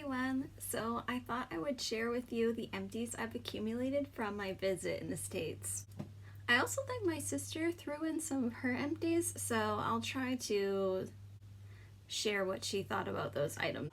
everyone! So I thought I would share with you the empties I've accumulated from my visit in the States. I also think my sister threw in some of her empties, so I'll try to share what she thought about those items.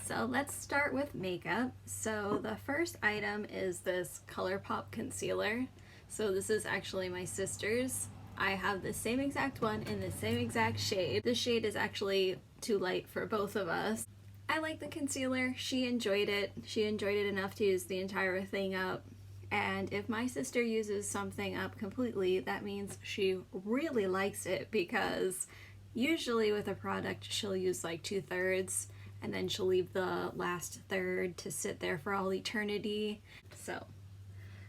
So let's start with makeup. So the first item is this ColourPop concealer. So this is actually my sister's. I have the same exact one in the same exact shade. This shade is actually too light for both of us. I like the concealer. She enjoyed it. She enjoyed it enough to use the entire thing up. And if my sister uses something up completely, that means she really likes it, because usually with a product she'll use like 2/3 and then she'll leave the last third to sit there for all eternity. So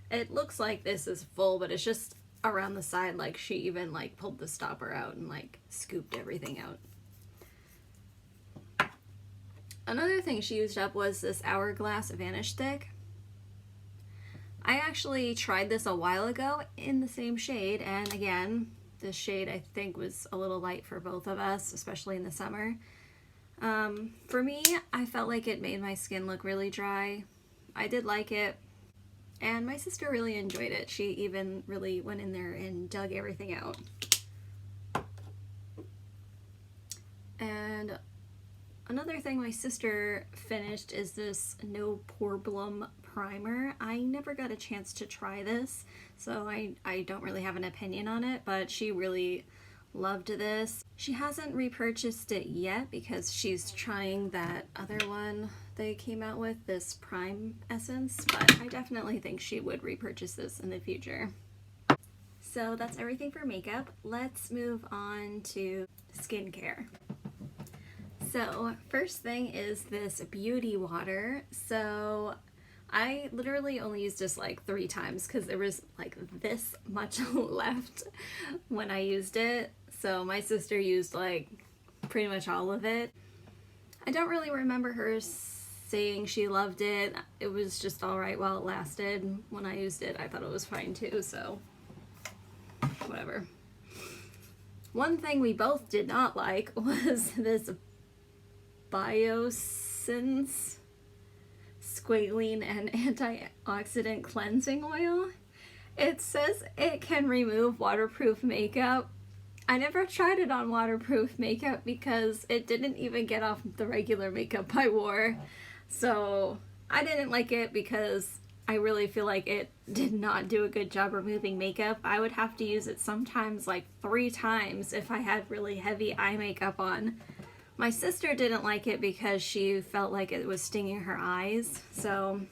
it looks like this is full, but it's just around the side, like she even like pulled the stopper out and like scooped everything out. Another thing she used up was this Hourglass Vanish stick. I actually tried this a while ago in the same shade, and again, this shade I think was a little light for both of us, especially in the summer. For me, I felt like it made my skin look really dry. I did like it, and my sister really enjoyed it. She even really went in there and dug everything out. And another thing my sister finished is this No Problem primer. I never got a chance to try this, so I don't really have an opinion on it, but she really loved this. She hasn't repurchased it yet because she's trying that other one they came out with, this Prime Essence, but I definitely think she would repurchase this in the future. So that's everything for makeup. Let's move on to skincare. So first thing is this beauty water. So I literally only used this like 3 times because there was like this much left when I used it. So my sister used like pretty much all of it. I don't really remember her saying she loved it. It was just alright while it lasted. When I used it, I thought it was fine too, so whatever. One thing we both did not like was this Biossance Squalene and Antioxidant Cleansing Oil. It says it can remove waterproof makeup. I never tried it on waterproof makeup because it didn't even get off the regular makeup I wore. So I didn't like it because I really feel like it did not do a good job removing makeup. I would have to use it sometimes like 3 times if I had really heavy eye makeup on. My sister didn't like it because she felt like it was stinging her eyes, so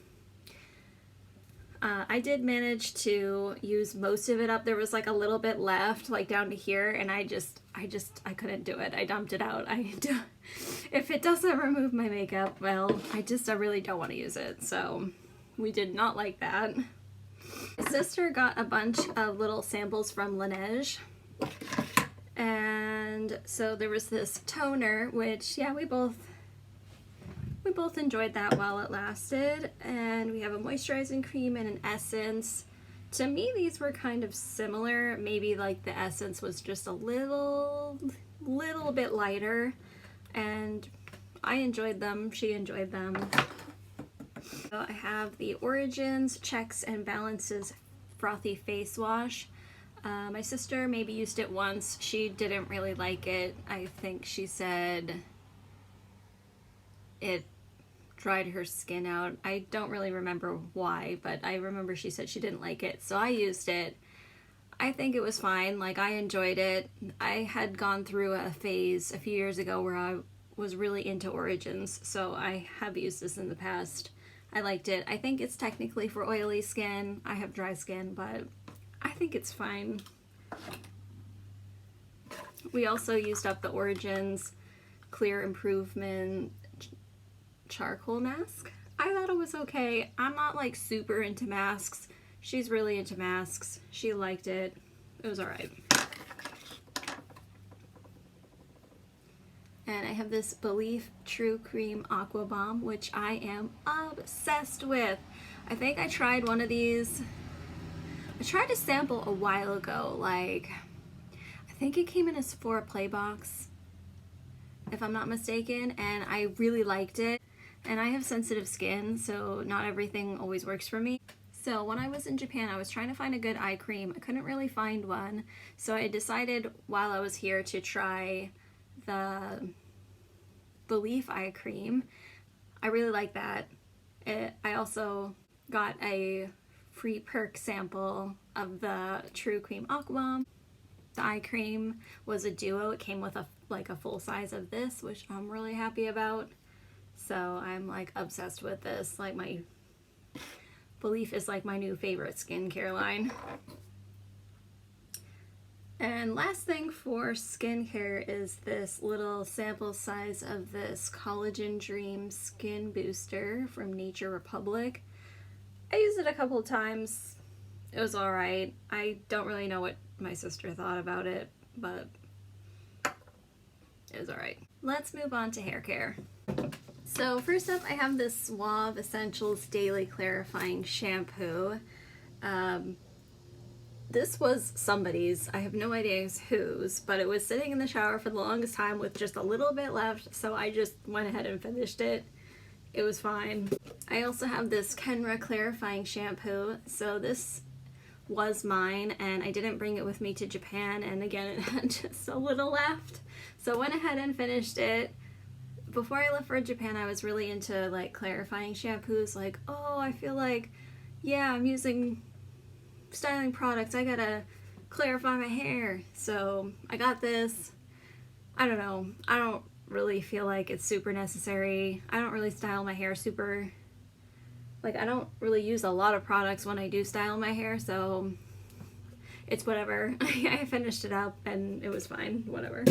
I did manage to use most of it up. There was like a little bit left, like down to here, and I couldn't do it. I dumped it out. If it doesn't remove my makeup, well, I really don't want to use it, so we did not like that. My sister got a bunch of little samples from Laneige. And so there was this toner, which, yeah, we both enjoyed that while it lasted. And we have a moisturizing cream and an essence. To me, these were kind of similar. Maybe like the essence was just a little bit lighter. And I enjoyed them. She enjoyed them. So I have the Origins Checks and Balances Frothy Face Wash. My sister maybe used it once. She didn't really like it. I think she said it dried her skin out. I don't really remember why, but I remember she said she didn't like it. So I used it. I think it was fine. Like, I enjoyed it. I had gone through a phase a few years ago where I was really into Origins, so I have used this in the past. I liked it. I think it's technically for oily skin. I have dry skin, but I think it's fine. We also used up the Origins Clear Improvement Charcoal Mask. I thought it was okay. I'm not like super into masks. She's really into masks. She liked it. It was alright. And I have this Belief True Cream Aqua Bomb, which I am obsessed with. I think I tried one of these. I tried a sample a while ago, like, I think it came in a Sephora Play box, if I'm not mistaken, and I really liked it. and I have sensitive skin, so not everything always works for me. So when I was in Japan, I was trying to find a good eye cream. I couldn't really find one, so I decided while I was here to try the Leaf eye cream. I really like that. I also got a free perk sample of the True Cream Aqua. The eye cream was a duo. It came with a full size of this, which I'm really happy about. So I'm like obsessed with this. Like my Belief is like my new favorite skincare line. And last thing for skincare is this little sample size of this Collagen Dream Skin Booster from Nature Republic. I used it a couple of times. It was alright. I don't really know what my sister thought about it, but it was alright. Let's move on to hair care. So first up, I have this Suave Essentials Daily Clarifying Shampoo. This was somebody's, I have no idea whose, but it was sitting in the shower for the longest time with just a little bit left, so I just went ahead and finished it. It was fine. I also have this Kenra Clarifying Shampoo, so this was mine, and I didn't bring it with me to Japan, and again, it had just a little left, so I went ahead and finished it. Before I left for Japan, I was really into like clarifying shampoos, like, oh, I feel like, yeah, I'm using styling products, I gotta clarify my hair. So I got this. I don't know, I don't really feel like it's super necessary. I don't really style my hair super, like I don't really use a lot of products when I do style my hair, so it's whatever. I finished it up and it was fine, whatever.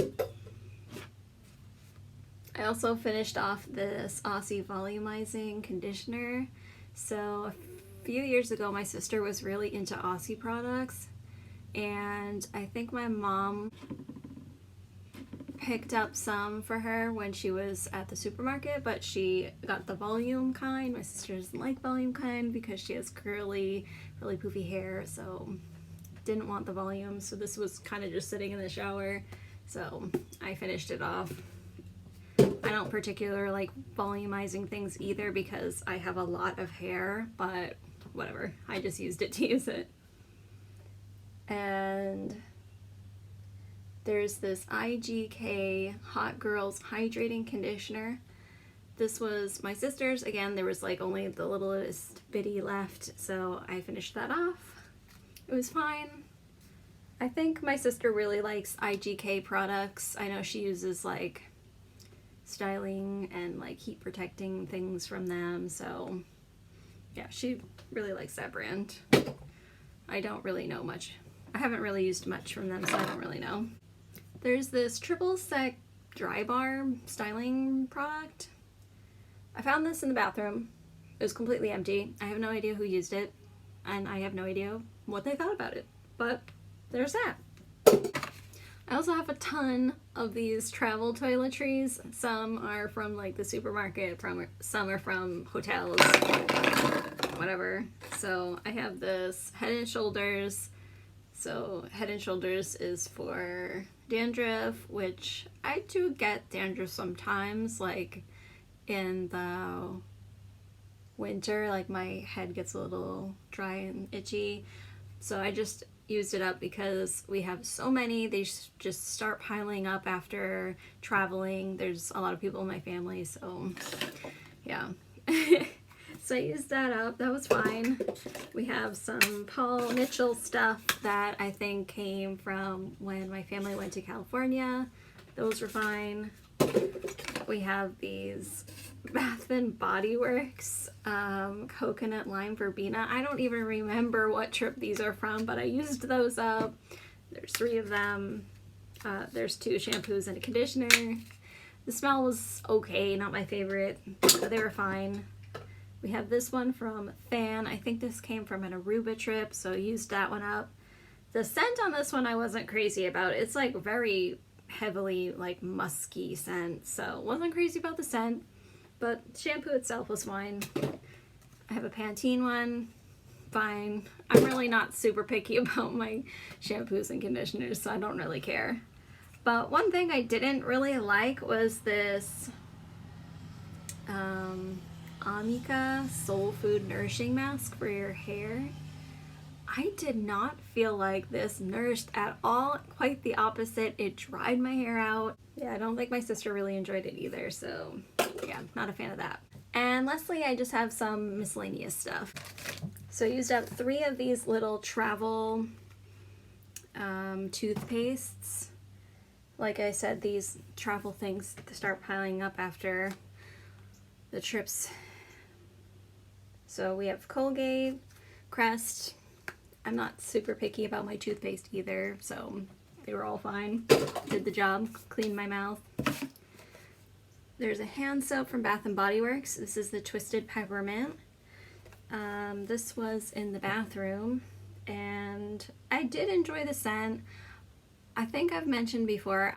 I also finished off this Aussie Volumizing conditioner. So a few years ago, my sister was really into Aussie products, and I think my mom picked up some for her when she was at the supermarket, but she got the volume kind. My sister doesn't like volume kind because she has curly, really poofy hair, so didn't want the volume. So this was kind of just sitting in the shower, so I finished it off. I don't particularly like volumizing things either because I have a lot of hair, but whatever. I just used it to use it. And there's this IGK Hot Girls Hydrating Conditioner. This was my sister's. Again, there was like only the littlest bitty left, so I finished that off. It was fine. I think my sister really likes IGK products. I know she uses like styling and like heat protecting things from them, so yeah, she really likes that brand. I don't really know much. I haven't really used much from them, so I don't really know. There's this triple sec dry bar styling product. I found this in the bathroom. It was completely empty. I have no idea who used it, and I have no idea what they thought about it, but there's that. I also have a ton of these travel toiletries. Some are from like the supermarket, some are from hotels, whatever. So I have this Head & Shoulders. So Head & Shoulders is for dandruff, which I do get dandruff sometimes, like in the winter, like my head gets a little dry and itchy. So I just used it up because we have so many. They just start piling up after traveling. There's a lot of people in my family, so yeah. So I used that up. That was fine. We have some Paul Mitchell stuff that I think came from when my family went to California. Those were fine. We have these Bath and Body Works coconut lime verbena. I don't even remember what trip these are from, but I used those up. There's 3 of them. There's 2 shampoos and a conditioner. The smell was okay, not my favorite, but they were fine. We have this one from Fan. I think this came from an Aruba trip, so I used that one up. The scent on this one I wasn't crazy about. It's like very heavily like musky scent, so wasn't crazy about the scent, but shampoo itself was fine. I have a Pantene one, fine. I'm really not super picky about my shampoos and conditioners, so I don't really care. But one thing I didn't really like was this Amika Soul Food Nourishing Mask for your hair. I did not feel like this nourished at all. Quite the opposite. It dried my hair out. Yeah, I don't think my sister really enjoyed it either, so yeah, not a fan of that. And lastly, I just have some miscellaneous stuff. So I used up 3 of these little travel toothpastes. Like I said, these travel things start piling up after the trips. So we have Colgate, Crest. I'm not super picky about my toothpaste either, so they were all fine. Did the job, cleaned my mouth. There's a hand soap from Bath & Body Works. This is the Twisted Peppermint. This was in the bathroom, and I did enjoy the scent. I think I've mentioned before,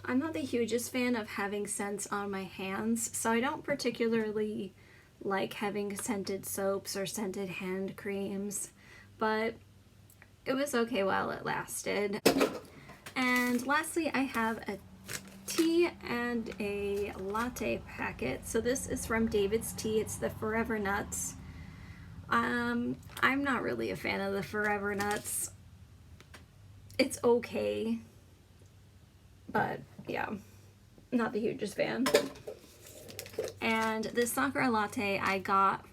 I'm not the hugest fan of having scents on my hands, so I don't particularly like having scented soaps or scented hand creams, but it was okay while it lasted. And lastly, I have a tea and a latte packet. So this is from David's Tea. It's the Forever Nuts. I'm not really a fan of the Forever Nuts. It's okay, but yeah, not the hugest fan. And this Sakura Latte I got,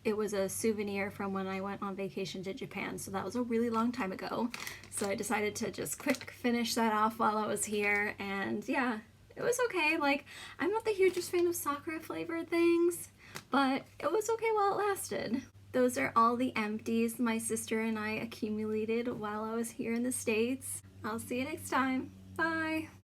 it was a souvenir from when I went on vacation to Japan, so that was a really long time ago. So I decided to just quick finish that off while I was here, and yeah, it was okay. Like, I'm not the hugest fan of Sakura flavored things, but it was okay while it lasted. Those are all the empties my sister and I accumulated while I was here in the States. I'll see you next time. Bye!